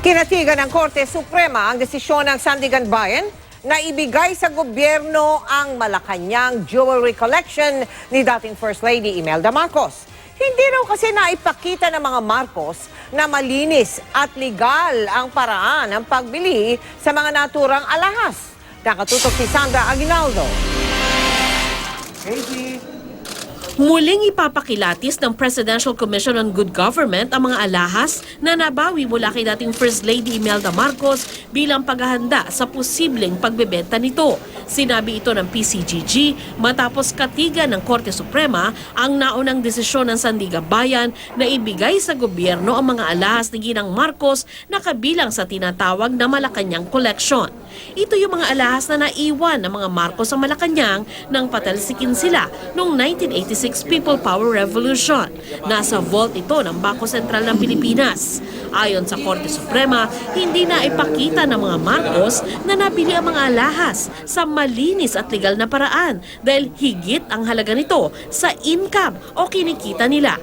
Kinatigan ng Korte Suprema ang desisyon ng Sandigan Bayan na ibigay sa gobyerno ang Malacanang jewelry collection ni dating First Lady Imelda Marcos. Hindi raw kasi naipakita ng mga Marcos na malinis at legal ang paraan ng pagbili sa mga naturang alahas. Nakatutok si Sandra Aguinaldo. Muling ipapakilatis ng Presidential Commission on Good Government ang mga alahas na nabawi mula kay dating First Lady Imelda Marcos bilang paghahanda sa posibleng pagbebenta nito. Sinabi ito ng PCGG matapos katigan ng Korte Suprema ang naunang desisyon ng Sandigan Bayan na ibigay sa gobyerno ang mga alahas ni Ginang Marcos na kabilang sa tinatawag na Malacanang Collection. Ito yung mga alahas na naiwan ng mga Marcos sa Malacanang nang patalsikin sila noong 1986 People Power Revolution. Nasa vault ito ng Bangko Sentral ng Pilipinas. Ayon sa Korte Suprema, hindi na ipakita ng mga Marcos na nabili ang mga alahas sa malinis at legal na paraan dahil higit ang halaga nito sa income o kinikita nila.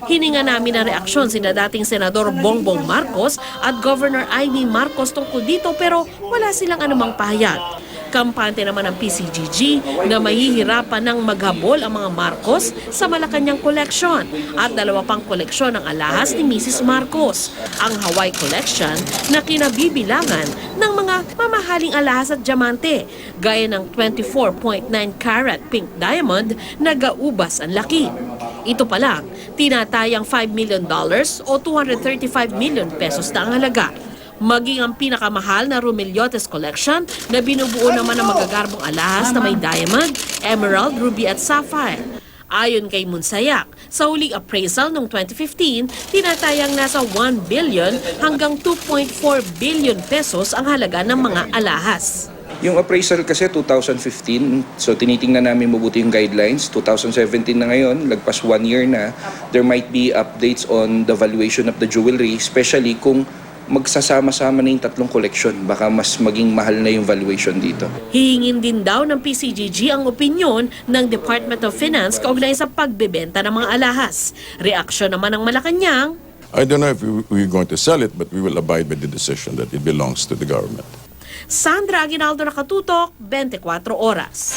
Hininga namin ang reaksyon sina dating Senador Bongbong Marcos at Governor Amy Marcos tungkol dito pero wala silang anumang pahayag. Kampante naman ng PCGG na mahihirapan ng maghabol ang mga Marcos sa Malacanang Collection at dalawa pang koleksyon ng alahas ni Mrs. Marcos, ang Hawaii Collection na kinabibilangan ng mga mamahaling alahas at diamante, gaya ng 24.9 carat pink diamond na gaubas ang laki. Ito pa lang, tinatayang $5 million o 235 million pesos na ang halaga. Maging ang pinakamahal na Rumillotes Collection na binubuo naman ng magagarbong alahas na may diamond, emerald, ruby at sapphire. Ayon kay Munsayak, sa huling appraisal noong 2015, tinatayang nasa 1 billion hanggang 2.4 billion pesos ang halaga ng mga alahas. Yung appraisal kasi 2015, so tinitingnan namin mabuti yung guidelines. 2017 na ngayon, lagpas 1 year na, there might be updates on the valuation of the jewelry, especially kung magsasama-sama na yung tatlong koleksyon, baka mas maging mahal na yung valuation dito. Hihingin din daw ng PCGG ang opinyon ng Department of Finance kaugnay sa pagbebenta ng mga alahas. Reaksyon naman ng Malacanang, I don't know if we're going to sell it, but we will abide by the decision that it belongs to the government. Sandra Aguinaldo, Nakatutok, 24 Oras.